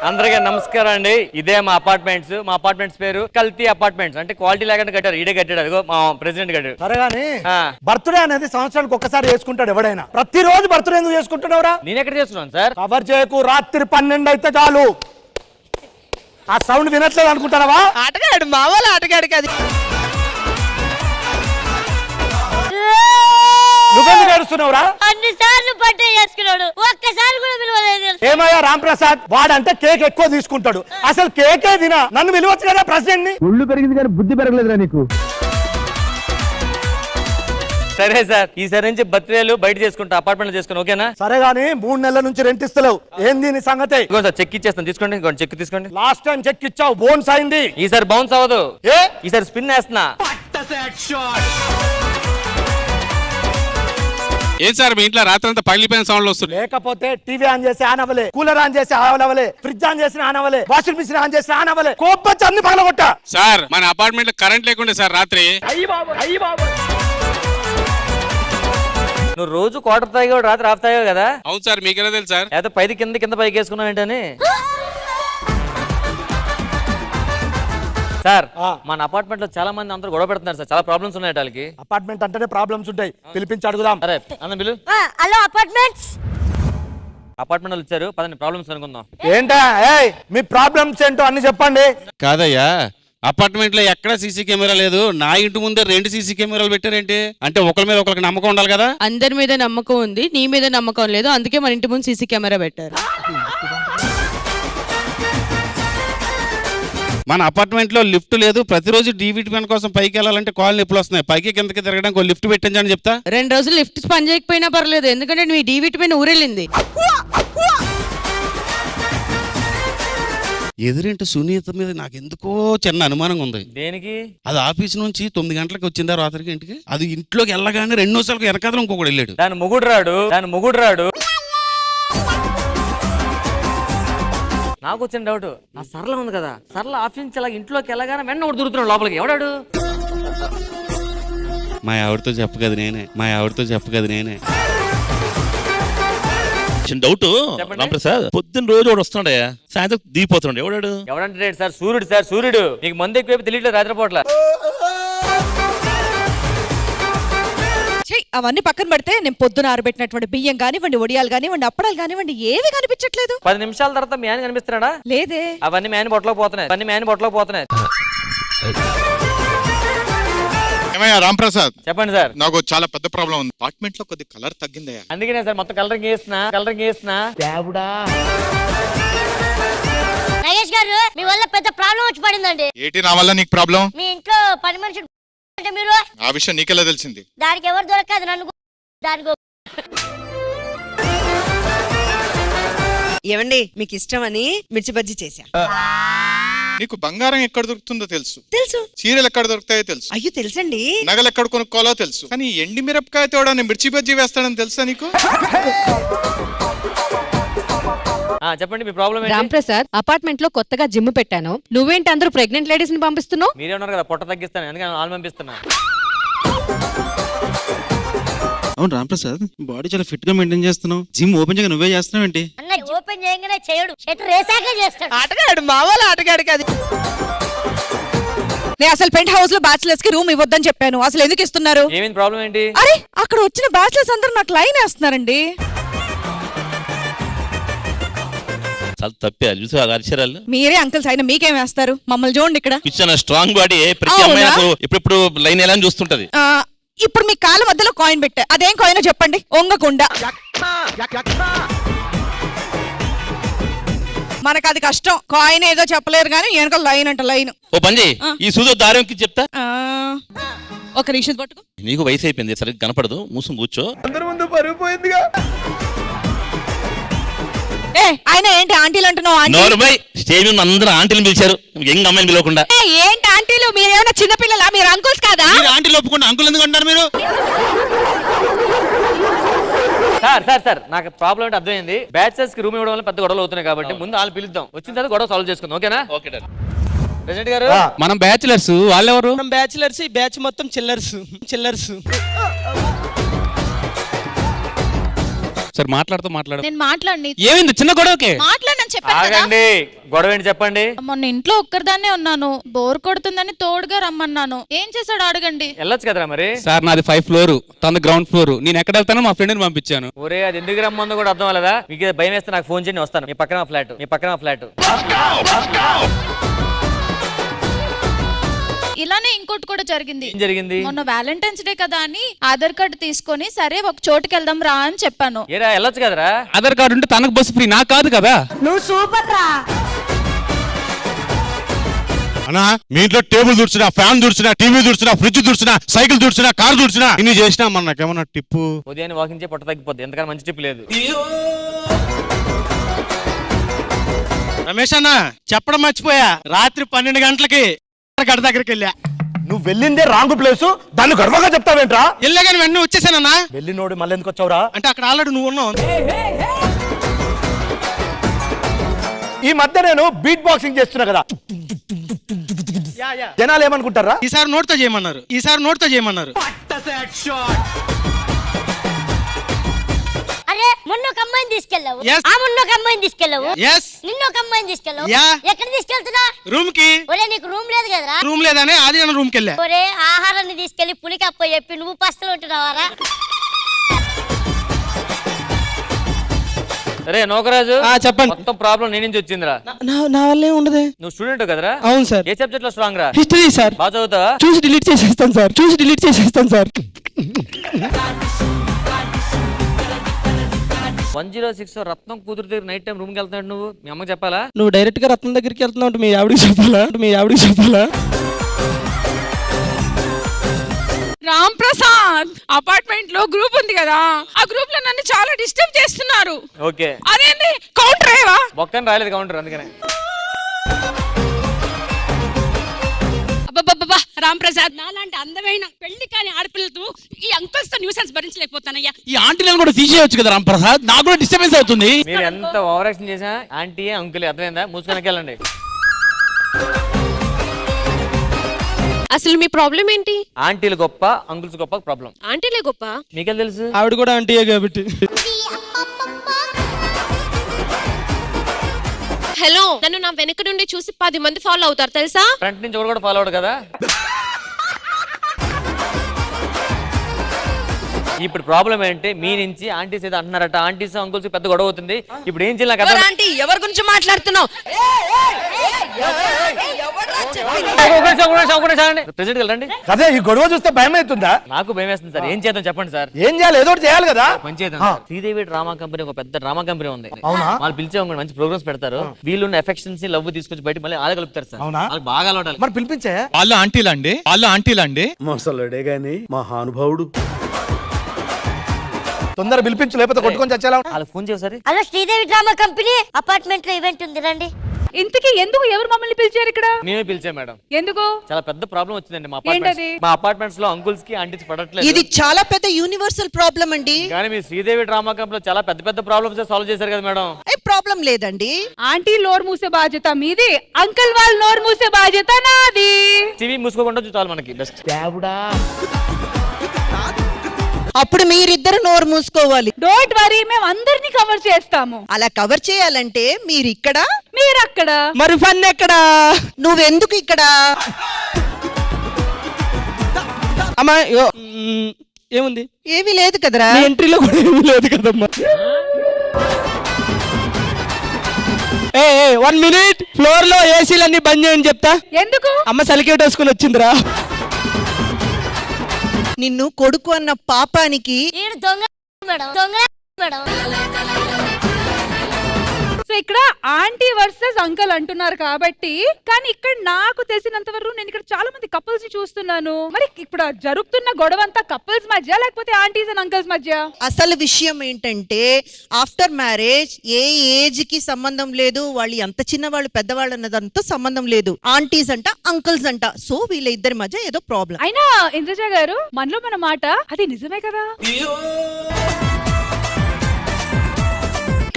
అందరికీ నమస్కారం అండి. ఇదే మా అపార్ట్మెంట్స్ పేరు కల్తీ అపార్ట్మెంట్స్. అంటే క్వాలిటీ లేకుండా కట్టారు. ఈడే కట్టాడు, అదిగో మా ప్రెసిడెంట్ కట్టాడు. సరే గానీ బర్త్డే అనేది సంవత్సరానికి ఒక్కసారి చేసుకుంటాడు ఎవడైనా. ప్రతిరోజు బర్త్డే ఎందుకు చేసుకుంటున్నావురా? నేను ఎక్కడ చేస్తున్నాను సార్? కవర్ చేయకు. రాత్రి 12 అయితే చాలు. ఆ సౌండ్ వినట్లేదు అనుకుంటారా? ఆటగాడు మావాళ్ళ ఆటగాడు కాదు. నువ్వెందుకు ఏడుస్తున్నావురా? అన్ని సార్లు బర్త్డే చేసుకున్నాడు, ఒక్కసారి కూడా పిలవలేదు. ఏమయ్యా రాంప్రసాద్, వాడంటే కేక్ ఎక్కువ తీసుకుంటాడు. అసలు కేకే తినా, నన్ను పిలవచ్చు కదా ప్రెసిడెంట్ ని. ఒళ్ళు పెరిగింది కానీ బుద్ధి పెరగలేదురా నీకు. సరే సార్, ఈసారి నుంచి బర్త్డేలు బయట చేసుకుంటా, అపార్ట్మెంట్ చేసుకుని, ఓకేనా? సరే గానీ 3 నెలల నుంచి రెంట్ ఇస్తలేవు, ఏంది నీ సంగతి? ఇదిగో సార్ చెక్ ఇచ్చేస్తాను, తీసుకోండి. ఇంకోటి చెక్ తీసుకోండి. లాస్ట్ టైం చెక్ ఇచ్చావు, బోన్స్ అయింది. ఈసారి బౌన్స్ అవ్వదు. ఏ ఈసారి స్పిన్ వేస్తున్నా. ఏం సార్ మీ ఇంట్లో రాత్రంతా పగిలిపోయిన సౌండ్లు వస్తున్నాయి? లేకపోతే టీవీ ఆన్ చేసి ఆన్ అవ్వలే, కూలర్ ఆన్ చేసి ఆన్ అవ్వలే, ఫ్రిడ్జ్ ఆన్ చేసి ఆన్ అవ్వలే, వాషింగ్ మిషన్ ఆన్ చేసి ఆన్ అవ్వలే. కోపచ్చి అన్ని పగలగొట్టా. సార్ మన అపార్ట్మెంట్ లో కరెంట్ లేకుండే సార్ రాత్రి. నువ్వు రోజు క్వార్టర్ తాగేవాడు, రాత్రి హాఫ్ తాగావు కదా? అవును సార్, మీకెలా తెలుసు సార్? అయితే పైది కింద పైకి వేసుకున్నావు ఏంటని. సార్ మన అపార్ట్మెంట్ లో చాలా మంది అందరూ గొడవ పెడుతున్నారు సార్. చాలా ప్రాబ్లమ్స్ ఉన్నాయి వాళ్ళకి. అపార్ట్మెంట్ అంటేనే ప్రాబ్లమ్స్ ఉంటాయి, పిలిపించి అడుగుదాం. సరే అన్న బిల్లు. Hello apartments. అపార్ట్మెంట్ వాళ్ళు వచ్చారు, పదండి ప్రాబ్లమ్స్ అనుకుందాం. ఏంటా మీ ప్రాబ్లమ్స్ ఏంటో అన్ని చెప్పండి. కాదయ్యా, అపార్ట్మెంట్ లో ఎక్కడ సీసీ కెమెరా లేదు, నా ఇంటి ముందే 2 సీసీ కెమెరాలు పెట్టారేంటి? అంటే ఒకరి మీద ఒకరికి నమ్మకం ఉండాలి కదా. అందరి మీద నమ్మకం ఉంది, నీ మీద నమ్మకం లేదు, అందుకే మన ఇంటి ముందు సీసీ కెమెరా పెట్టారు. మన అపార్ట్మెంట్ లో లిఫ్ట్ లేదు, ప్రతిరోజు డీవీటీ పని కోసం పైకి వెళ్ళాలంటే కాల్ నొప్పులు వస్తున్నాయి. పైకి కిందకి తిరగడానికి ఒక లిఫ్ట్ పెట్టించని చెప్తా. 2 రోజులు లిఫ్ట్ పని చేయకపోయినా పర్లేదు, ఎందుకంటే మీ డీవీటీ పైన ఊరెళ్ళింది. ఎదురింటి సునీత మీద నాకు ఎందుకో చిన్న అనుమానంగా ఉంది. దేనికి? అది ఆఫీస్ నుంచి 9 గంటలకు వచ్చిందా రాత్రికి ఇంటికి. అది ఇంట్లోకి వెళ్ళగానే 2 నిమిషాలకు వెనకాల ఇంకొకటి వెళ్ళాడు. దాని మొగుడు రాడు. నాకు వచ్చిన డౌట్, ఆ సరళ ఉంది కదా, సరళ ఆఫీస్ నుంచి అలా ఇంట్లోకి వెళ్ళగానే వెన్న ఒకటి దొరుకుతున్నాడు లోపలికి. ఎవడాడు? మా ఆవిడతో చెప్పగదు నేనే. చిన్న డౌట్ రాంప్రసాద్, పొద్దున్న రోజు వాడు వస్తున్నాడయ్యా, సాయంత్రం దిగిపోతున్నాడు. ఎవడంటే సార్? సూర్యుడు. నీకు మంది ఎక్కువ తెలియట్లేదు రాత్రిపూట్ల. అవన్నీ పక్కన పెడితే నేను పొద్దున ఆరబెట్టినటువంటి బియ్యం కానివ్వండి, వడియాలు కానివ్వండి, అప్పడాలు కానివ్వండి, ఏవి కనిపించట్లేదు. 10 నిమిషాల తర్వాత మీ ఆయన కనిపిస్తున్నాడా? లేదే. అవన్నీ మీ ఆయన బొట్టలోకి పోతున్నాయి. ఏమయ్యా రాంప్రసాద్, చెప్పండి సార్. నాకు చాలా పెద్ద ప్రాబ్లం ఉంది. అపార్ట్మెంట్ లో కొద్ది కలర్ తగ్గిందయ్యా. అందుకనే సార్ మొత్తం కలరింగ్ చేస్తున్నా. నగేష్ గారు, మీ వల్ల పెద్ద ప్రాబ్లం వచ్చి పడిందండి. ఏంటి నా వల్ల నీకు ప్రాబ్లం? మీ ఇంట్లో పని మనిషి అంటే మీరు. ఆ విషయం నీకెలా తెలిసింది? దానికి ఎవరు దొరకదు, నన్ను దానికి. ఏమండి, మీకు ఇష్టమని మిర్చి బజ్జీ చేశా. నీకు బంగారం ఎక్కడ దొరుకుతుందో తెలుసు, తెలుసు. చీరలు ఎక్కడ దొరుకుతాయో తెలుసు, అయ్యో తెలుసండి. నగలు ఎక్కడ కొనుక్కోవాలో తెలుసు. కానీ ఎండి మిరపకాయ తోడని మిర్చి బజ్జీ వేస్తాడని తెలుసా నీకు? చెప్పండి మీ ప్రాబ్లం ఏంటి? రాంప్రసాద్, అపార్ట్మెంట్ లో కొత్తగా జిమ్ పెట్టాను. నువ్వేంటి అందరూ ప్రెగ్నెంట్ లేడీస్ ని పంపిస్తున్నావు? మీరే ఉన్నారు కదా, పొట్ట తగ్గిస్తాను, అందుకని వాళ్ళు పంపిస్తున్నా. అవును రాంప్రసాద్, బాడీ చాలా ఫిట్ గా మెయింటైన్ చేస్తున్నావు. జిమ్ ఓపెన్ చేయగా నువ్వే చేస్తున్నావు ఏంటి? అన్న ఓపెన్ చేయగానే చేయడు, షట్టర్ వేసాకే చేస్తాడు. ఆటగాడు మావాళ్ళ ఆటగాడు కాదు. నేను అసలు పెంట్ హౌస్ లో బ్యాచిలర్స్ కి రూమ్ ఇవ్వద్దని చెప్పాను, అసలు ఎందుకు ఇస్తున్నారు? ఏమైంది ప్రాబ్లం ఏంటి? అరే అక్కడ వచ్చిన బ్యాచిలర్స్ అందరూ నాకు లైన్ వేస్తున్నారండి. చాలా తప్పే చూసా అక్షరాలు. మీరే అంకుల్స్ అయినా మీకేం వేస్తారు? మమ్మల్ని చూడండి ఇక్కడ. స్ట్రాంగ్ బాడీ, ప్రతి అమ్మాయి నాకు ఇప్పుడు లైన్ ఎలా చూస్తుంటది. ఇప్పుడు మీ కాళ్ళ మధ్యలో కాయిన్ పెట్టా, అదేం కాయిన్ చెప్పండి? ఒంగకుండా. మనకు అది కష్టం, కాయిన్ ఏదో చెప్పలేరు కానీ వెనక లైన్ అంట లైన్. ఓ పని ఈ సూదో దారంకి చెప్తా. ఒక నిమిషం పట్టుకో. నీకు వయసు అయిపోయింది, సరిగ్గా కనపడదు, మూసం కూర్చో. అందరి ముందు పరుగు పోయిందిగా. ఆయన ఏంటి ఆంటీలు అంటున్నావు? స్టేజ్ మీద అందరూ ఆంటీలు పిలిచారు, యంగ్ అమ్మాయిని పిలవకుండా. ఏంటి ఆంటీలు? మీరేమైనా చిన్నపిల్లలా? మీరు అంకుల్స్ కాదా? ఆంటీలు ఒప్పుకుంటే అంకుల్ ఎందుకు అంటారు మీరు? సార్ నాకు ప్రాబ్లం ఏంటి అర్థమైంది. బ్యాచెస్ కి రూమ్ ఇవ్వడం వల్ల పెద్ద గొడవలు అవుతున్నాయి కాబట్టి ముందు వాళ్ళు పిలుద్దాం, వచ్చిన తర్వాత గొడవ సాల్వ్ చేసుకుందాం, ఓకేనా? ఓకే ప్రెసిడెంట్ గారు, మనం బ్యాచిలర్స్, వాళ్ళెవరు? మనం బ్యాచిలర్స్, ఈ బ్యాచ్ మొత్తం చిల్లర్స్. సార్ మాట్లాడుతూ నేను మాట్లాడి ఏమైంది చిన్న గొడవకే? మాట్లాడినా అని చెప్పాను కదా. ఆగండి, గొడవ ఏంటి చెప్పండి. మొన్న ఇంట్లో ఒక్కరిదాన్నే ఉన్నాను, బోర్ కొడుతుందని తోడుగా రమ్మన్నాను. ఏం చేశాడు అడగండి. వెళ్ళొచ్చు కదరా మరి. సార్ నాది 5th ఫ్లోర్, తన గ్రౌండ్ ఫ్లోర్. నేను ఎక్కడ వెళ్తానో మా ఫ్రెండ్ని పంపించాను. ఒరే అది ఎందుకు రమ్మందో కూడా అర్థం అవ్వలేదా? మీకు భయం వేస్తే నాకు ఫోన్ చేయండి, వస్తాను. మీ పక్కన ఫ్లాట్. ఇలానే ఇంకోటి కూడా జరిగింది. ఏం జరిగింది? మొన్న వ్యాలంటైన్స్ డే కదా అని ఆధార్ కార్డు తీసుకొని సరే ఒక చోటుకి వెళ్దాం రా అని చెప్పాను. ఏరా వెళ్ళొచ్చు కదరా. ఆధార్ కార్డు ఉంటే తనకు బస్సు ఫ్రీ, నాకు కాదు కదా. నువ్వు సూపర్ రా. అన్నా మీ ఇంట్లో టేబుల్ దుడిచినా, ఫ్యాన్ దుడిచినా, టీవీ దుడిచినా, ఫ్రిడ్జ్ దుడిచినా, సైకిల్ దుడిచినా, కార్ దుడిచినా ఇన్ని చేసినా మన నాకేమన్నా టిప్పు? ఉదయాన్నే వాకింగ్ చేసి పొట్ట తగ్గిపోద్ది, ఎందుకని మంచి టిప్ లేదు. రమేష్ అన్న చెప్పడం మర్చిపోయా, రాత్రి 12 గంటలకి గడ దగ్గరికి వెళ్ళా. నువ్వు వెళ్ళిందే రాంగ్ ప్లేస్, దాన్ని గర్వంగా చెప్తావేంట్రా? వెళ్ళగానే వెంటనే వచ్చేసానన్నా. వెళ్ళినోడు మళ్ళీ ఎందుకు వచ్చావురా? అంటే అక్కడ ఆల్రెడీ నువ్వు ఉన్నావు. ఈ మధ్య నేను బీట్ బాక్సింగ్ చేస్తున్నా కదా, జనాలు ఏమనుకుంటారా? ఈసారి నోట్తో చేయమన్నారు. అరే మొన్న ఒక అమ్మాయిని తీసుకెళ్ళావు, Yes. ఆ మొన్న ఒక అమ్మాయిని తీసుకెళ్ళావు, ఎస్ నిన్న ఒక అమ్మాయిని తీసుకెళ్ళావు. Yeah. ఎక్కడ తీసుకెళ్తున్నా? రూమ్ కి. ఒరే నీకు రూమ్ లేదు కదరా? రూమ్ లేదని ఆది అన్న రూమ్ కి వెళ్ళా. ఒరే ఆహారాన్ని తీసుకెళ్లి పులికి అప్ప చెప్పి నువ్వు పస్తులు ఉంటున్నావారా? అరే నోకరాజు చెప్పండి. మొత్తం ప్రాబ్లం నీ నుంచి వచ్చిందిరా. నా వల్లే ఉండదు. నువ్వు స్టూడెంట్ కదరా? అవును సార్. ఏ సబ్జెక్ట్ లో స్ట్రాంగ్ రా? History sir. బాగా చదువుతావా? చూసి డిలీట్ చేసేస్తాను సార్. 106 రత్నం కూతురు దగ్గర నైట్ టైం రూమ్ కి వెళ్తున్నాడు నువ్వు. మీ అమ్మకి చెప్పాలా? నువ్వు డైరెక్ట్ గా రత్నం దగ్గరికి వెళ్తున్నావు, మీ ఆవిడికి చెప్పాలా? రామ్ ప్రసాద్ అపార్ట్మెంట్ లో గ్రూప్ ఉంది కదా, ఆ గ్రూప్ లో నన్ను చాలా డిస్టర్బ్ చేస్తున్నారు. ఓకే అదేంటి కౌంటర్ ఏవా? బొక్కని రాలేదు కౌంటర్, అందుకనే. అబ్బబ్బబ్బా రామ్ ప్రసాద్, నాలాంటి అందమైన పెళ్లి కాని ఆడపిల్లలతో ఈ అంకుల్స్ తో న్యూసెన్స్ భరించలేకపోతానయ్యా. ఈ ఆంటీలను కూడా తీసేయొచ్చు కదా రాంప్రసాద్, నాకు కూడా డిస్టర్బెన్స్ అవుతుంది. మీరు ఎంత ఓవర్ యాక్షన్ చేసినా ఆంటీ అంకుల్ అర్థమైందా? మూసుకొని వెళ్ళండి. అసలు మీ ప్రాబ్లం ఏంటి? ఆంటీలు గొప్ప, అంకుల్స్ గొప్ప ప్రాబ్లం. ఆంటీలే గొప్ప. మీకేం తెలుసు? ఆవిడ కూడా ఆంటీయే కాబట్టి. హలో, నన్ను నా వెనక నుండి చూసి 10 మంది ఫాలో అవుతారు తెలుసా? ఫ్రంట్ నుంచి కూడా ఫాలో అవడు కదా. ఇప్పుడు ప్రాబ్లం ఏంటి? మీ నుంచి ఆంటీస్ ఏదో అంటున్నారట, ఆంటీస్ అంకుల్స్ పెద్ద గొడవ అవుతుంది. ఇప్పుడు ఏం చేయాలి? నాకు అర్థం. ఆంటీ ఎవరి గురించి మాట్లాడుతున్నావు? ప్రెసిడెంట్ వెళ్ళండి. అదే ఈ గొడవ చూస్తే భయం అవుతుందా? నాకు భయం వేస్తుంది సార్. ఏం చేద్దాం చెప్పండి సార్. ఏం చేయాలి? ఏదో ఒకటి చేయాలి కదా. పని చేద్దాం సార్. శ్రీదేవి డ్రామా కంపెనీ ఒక పెద్ద డ్రామా కంపెనీ ఉంది. అవునా? వాళ్ళు పిలిచే మంచి ప్రోగ్రామ్స్ పెడతారు. వీళ్ళున్న ఎఫెక్షన్స్ లవ్ తీసుకొచ్చి బయట మళ్ళీ ఆడ కలుపుతారు సార్. అవునా? వాళ్ళకి బాగా అలవాటాలి. మరి పిలిపించే వాళ్ళు ఆంటీలండి. మొసలుడే గాని మహానుభావుడు. తొందర పిలిపించు, లేకపోతే కొట్టుకొని చచ్చేలా. వాళ్ళకి ఫోన్ చేయసారి. Hello Sridevi drama company apartment లో ఈవెంట్ ఉంది రండి. ఇంతకీ ఎందుకు ఎవరు మమ్మల్ని పిలిచారు ఇక్కడ? మేమే పిలిచాం మేడం. ఎందుకు? చాలా పెద్ద ప్రాబ్లం వచ్చిందండి ఏంటది? మా అపార్ట్మెంట్స్ లో అంకుల్స్ కి ఆంటీస్ పడట్లేదు. ఇది చాలా పెద్ద యూనివర్సల్ ప్రాబ్లం అండి. కానీ మీ శ్రీదేవి డ్రామా కంపెనీలో చాలా పెద్ద పెద్ద ప్రాబ్లమ్స్ సాల్వ్ చేశారు కదా మేడం. ఏ ప్రాబ్లం లేదండి. ఆంటీ నోరు మూసే బాధ్యత మీది, అంకుల్ వాళ్ళు నోరు మూసే బాధ్యత నాది. టీవీ మూసుకోకుండా చూడాలి మనకి బెస్ట్. అప్పుడు మీరిద్దరు నోరు మూసుకోవాలి. డోంట్ వరీ, మేము అందరినీ కవర్ చేస్తాము. అలా కవర్ చేయాలంటే మీరు ఇక్కడ, మీరు అక్కడ. మరి ఫన్ ఎక్కడ? నువ్వెందుకు ఇక్కడ? అమ్మా ఏముంది? ఏమీ లేదు కదరా. మీ ఎంట్రీలో కూడా ఏమీ లేదు కదమ్మా. 1 మినిట్, ఫ్లోర్ లో ఏసీలన్నీ బంద్ చేయని చెప్తా. ఎందుకు? అమ్మ సలికేట్ వేసుకుని వచ్చిందిరా. నిన్ను కొడుకు అన్న పాపానికి ఈడు దొంగ మేడం. సో ఇక్కడ ఆంటీ వర్సెస్ అంకుల్ అంటున్నారు కాబట్టి, కానీ ఇక్కడ నాకు తెలిసినంత వరకు నేను ఇక్కడ చాలా మంది కపుల్స్ ని చూస్తున్నాను. మరి ఇప్పుడు జరుగుతున్న గొడవ అంతా కపుల్స్ మధ్య లేకపోతే ఆంటీస్ అండ్ అంకుల్స్ మధ్య? అసలు విషయం ఏంటంటే ఆఫ్టర్ మ్యారేజ్ ఏ ఏజ్ కి సంబంధం లేదు, వాళ్ళు ఎంత చిన్నవాళ్ళు పెద్దవాళ్ళు అన్నదంతా సంబంధం లేదు. ఆంటీస్ అంట, అంకుల్స్ అంట. సో వీళ్ళ ఇద్దరి మధ్య ఏదో ప్రాబ్లం. అయినా ఇంద్రజ గారు, మనలో మన మాట అది నిజమే కదా?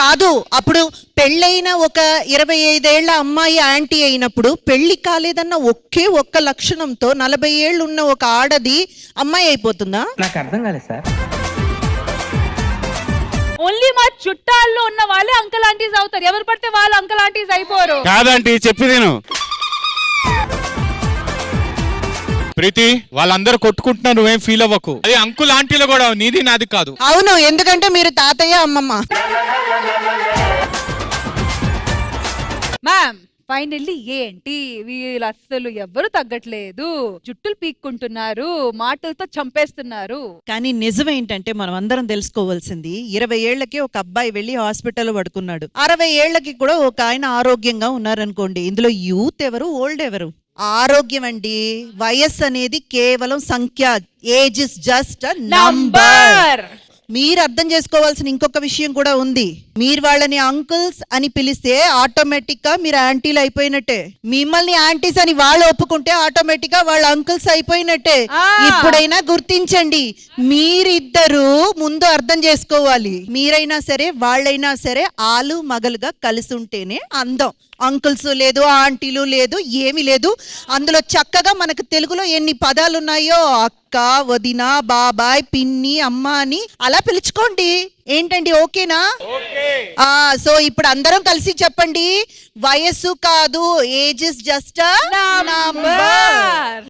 కాదు, అప్పుడు పెళ్ళైన ఒక 25 ఏళ్ల అమ్మాయి ఆంటీ అయినప్పుడు పెళ్లి కాలేదన్న ఒక్క లక్షణంతో 40 ఏళ్ళు ఉన్న ఒక ఆడది అమ్మాయి అయిపోతుందా? నాకు అర్థం కాలేదు సార్. ఓన్లీ మా చుట్టాల్లో ఉన్న వాళ్ళే అంకల్ ఆంటీస్ అవుతారు. ఎవరు పడితే వాళ్ళు అంకల్ ఆంటీస్ అయిపోరు. కాదంటే చెప్పి నేను ప్రీతి వాళ్ళందరూ కొట్టుకుంటున్నా నువ్వేం ఫీల్ అవ్వకు. అది అంకుల్ ఆంటీలో కూడా నీది నాది కాదు. అవును, ఎందుకంటే మీరు తాతయ్య అమ్మమ్మ. మ్యామ్ ఫైనల్లీ ఏంటి వీళ్ళు అస్సలు ఎవ్వరు తగ్గట్లేదు, జుట్టులు పీక్కుంటున్నారు, మాటలతో చంపేస్తున్నారు. కానీ నిజం ఏంటంటే మనం అందరం తెలుసుకోవాల్సింది 20 ఏళ్లకి ఒక అబ్బాయి వెళ్లి హాస్పిటల్ పడుకున్నాడు, 60 ఏళ్లకి కూడా ఒక ఆయన ఆరోగ్యంగా ఉన్నారనుకోండి. ఇందులో యూత్ ఎవరు, ఓల్డ్ ఎవరు? ఆరోగ్యం అండి. వయస్సు అనేది కేవలం సంఖ్య. Age is just a number. మీరు అర్థం చేసుకోవాల్సిన ఇంకొక విషయం కూడా ఉంది. మీరు వాళ్ళని అంకుల్స్ అని పిలిస్తే ఆటోమేటిక్ గా మీరు ఆంటీలు అయిపోయినట్టే. మిమ్మల్ని ఆంటీస్ అని వాళ్ళు ఒప్పుకుంటే ఆటోమేటిక్ గా వాళ్ళు అంకుల్స్ అయిపోయినట్టే. ఇప్పుడైనా గుర్తించండి, మీరిద్దరూ ముందు అర్థం చేసుకోవాలి. మీరైనా సరే వాళ్ళైనా సరే ఆలు మగలుగా కలిసి ఉంటేనే అందం. అంకుల్స్ లేదు, ఆంటీలు లేదు, ఏమీ లేదు. అందులో చక్కగా మనకు తెలుగులో ఎన్ని పదాలు ఉన్నాయో అక్క, వదిన, బాబాయ్, పిన్ని, అమ్మ అని అలా పిలుచుకోండి. ఏంటండి, ఓకేనా? సో ఇప్పుడు అందరం కలిసి చెప్పండి, వయస్సు కాదు, ఏజ్ ఇస్ జస్ట్ నంబర్.